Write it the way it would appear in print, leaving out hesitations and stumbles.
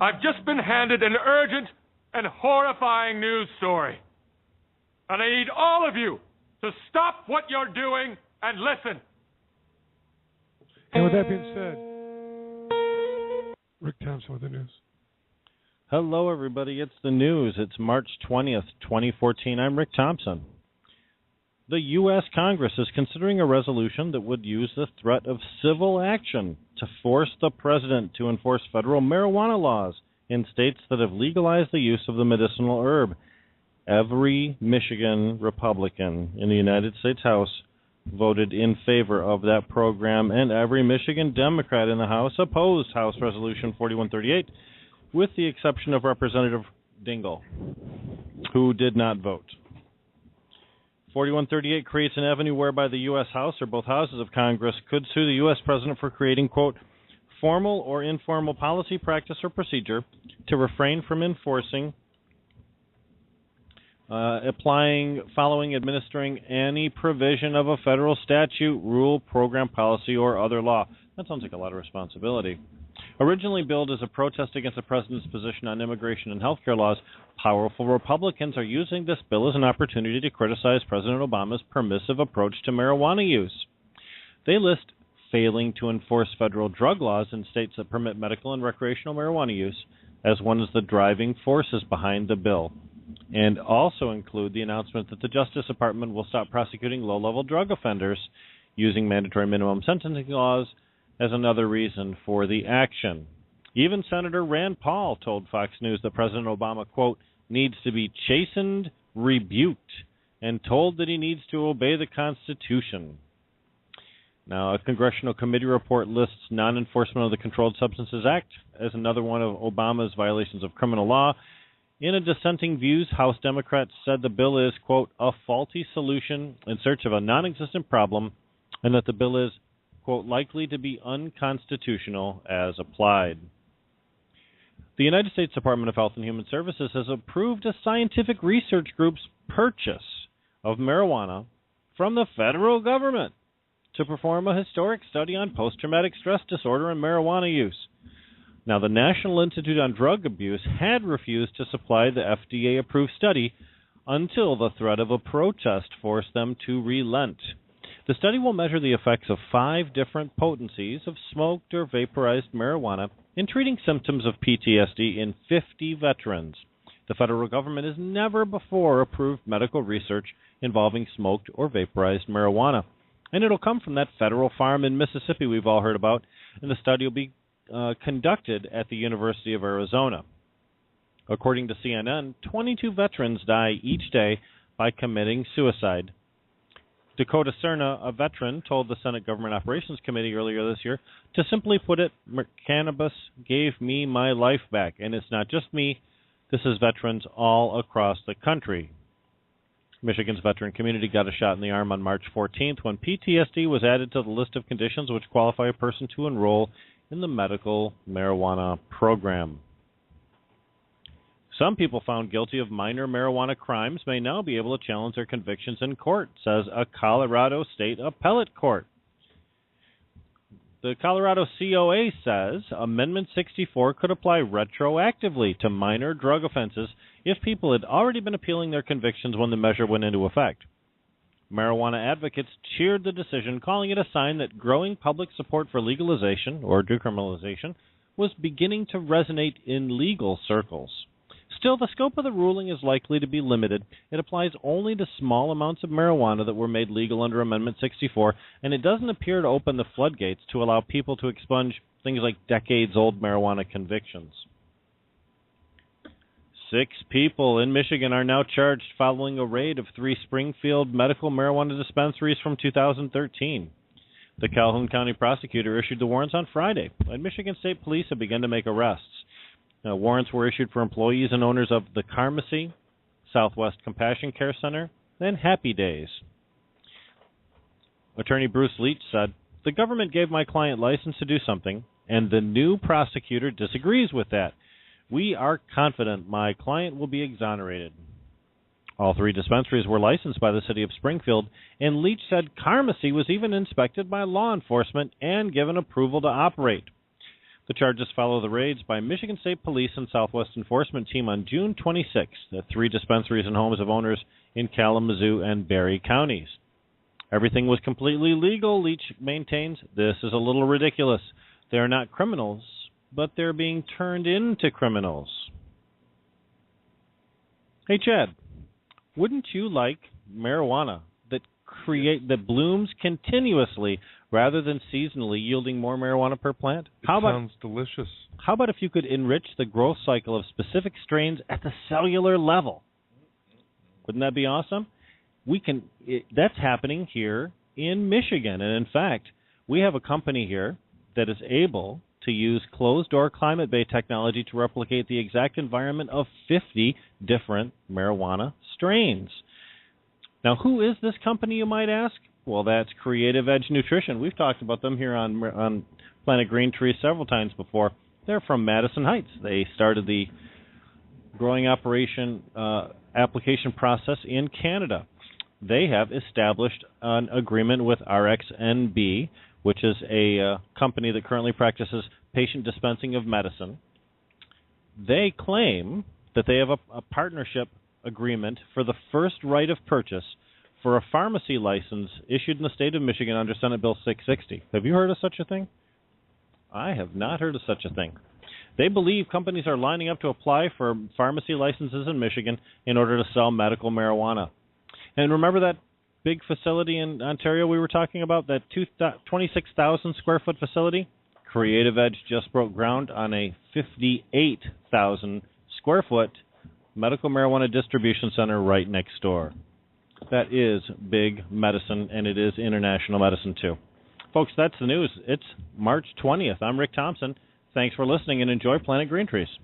I've just been handed an urgent and horrifying news story. And I need all of you to stop what you're doing and listen. And with that being said, Rick Thompson with the news. Hello, everybody. It's the news. It's March 20th, 2014. I'm Rick Thompson. The U.S. Congress is considering a resolution that would use the threat of civil action to force the president to enforce federal marijuana laws in states that have legalized the use of the medicinal herb. Every Michigan Republican in the United States House voted in favor of that program, and every Michigan Democrat in the House opposed House Resolution 4138, with the exception of Representative Dingell, who did not vote. 4138 creates an avenue whereby the U.S. House or both houses of Congress could sue the U.S. president for creating, quote, formal or informal policy, practice, or procedure to refrain from enforcing, applying, following, administering any provision of a federal statute, rule, program, policy, or other law. That sounds like a lot of responsibility. Originally billed as a protest against the president's position on immigration and health care laws, powerful Republicans are using this bill as an opportunity to criticize President Obama's permissive approach to marijuana use. They list failing to enforce federal drug laws in states that permit medical and recreational marijuana use as one of the driving forces behind the bill, and also include the announcement that the Justice Department will stop prosecuting low-level drug offenders using mandatory minimum sentencing laws as another reason for the action. Even Senator Rand Paul told Fox News that President Obama, quote, needs to be chastened, rebuked, and told that he needs to obey the Constitution. Now, a congressional committee report lists non-enforcement of the Controlled Substances Act as another one of Obama's violations of criminal law. In a dissenting views, House Democrats said the bill is, quote, a faulty solution in search of a non-existent problem, and that the bill is, quote, likely to be unconstitutional as applied. The United States Department of Health and Human Services has approved a scientific research group's purchase of marijuana from the federal government to perform a historic study on post-traumatic stress disorder and marijuana use. Now, the National Institute on Drug Abuse had refused to supply the FDA-approved study until the threat of a protest forced them to relent. The study will measure the effects of 5 different potencies of smoked or vaporized marijuana in treating symptoms of PTSD in 50 veterans. The federal government has never before approved medical research involving smoked or vaporized marijuana. And it'll come from that federal farm in Mississippi we've all heard about, and the study will be conducted at the University of Arizona. According to CNN, 22 veterans die each day by committing suicide. Dakota Cerna, a veteran, told the Senate Government Operations Committee earlier this year, to simply put it, cannabis gave me my life back. And it's not just me, this is veterans all across the country. Michigan's veteran community got a shot in the arm on March 14th when PTSD was added to the list of conditions which qualify a person to enroll in the medical marijuana program. Some people found guilty of minor marijuana crimes may now be able to challenge their convictions in court, says a Colorado State Appellate Court. The Colorado COA says Amendment 64 could apply retroactively to minor drug offenses if people had already been appealing their convictions when the measure went into effect. Marijuana advocates cheered the decision, calling it a sign that growing public support for legalization, or decriminalization, was beginning to resonate in legal circles. Still, the scope of the ruling is likely to be limited. It applies only to small amounts of marijuana that were made legal under Amendment 64, and it doesn't appear to open the floodgates to allow people to expunge things like decades-old marijuana convictions. 6 people in Michigan are now charged following a raid of 3 Springfield medical marijuana dispensaries from 2013. The Calhoun County prosecutor issued the warrants on Friday, and Michigan State Police have begun to make arrests. Warrants were issued for employees and owners of the Pharmacy, Southwest Compassion Care Center, and Happy Days. Attorney Bruce Leach said, "The government gave my client license to do something, and the new prosecutor disagrees with that. We are confident my client will be exonerated." All 3 dispensaries were licensed by the city of Springfield, and Leach said Pharmacy was even inspected by law enforcement and given approval to operate. The charges follow the raids by Michigan State Police and Southwest Enforcement Team on June 26th at 3 dispensaries and homes of owners in Kalamazoo and Berry counties. Everything was completely legal, Leach maintains. This is a little ridiculous. They are not criminals, but they're being turned into criminals. Hey, Chad, wouldn't you like marijuana that blooms continuously rather than seasonally, yielding more marijuana per plant? Sounds delicious. How about if you could enrich the growth cycle of specific strains at the cellular level? Wouldn't that be awesome? That's happening here in Michigan, and in fact, we have a company here that is able to use closed-door climate bay technology to replicate the exact environment of 50 different marijuana strains. Now, who is this company, you might ask? Well, that's Creative Edge Nutrition. We've talked about them here on Planet Green Tree several times before. They're from Madison Heights. They started the growing operation application process in Canada. They have established an agreement with RxNB, which is a company that currently practices patient dispensing of medicine. They claim that they have a partnership agreement for the first right of purchase for a pharmacy license issued in the state of Michigan under Senate Bill 660. Have you heard of such a thing? I have not heard of such a thing. They believe companies are lining up to apply for pharmacy licenses in Michigan in order to sell medical marijuana. And remember that big facility in Ontario we were talking about, that 26,000 square foot facility? Creative Edge just broke ground on a 58,000 square foot medical marijuana distribution center right next door. That is big medicine, and it is international medicine too. Folks, that's the news. It's March 20th. I'm Rick Thompson. Thanks for listening, and enjoy Planet Green Trees.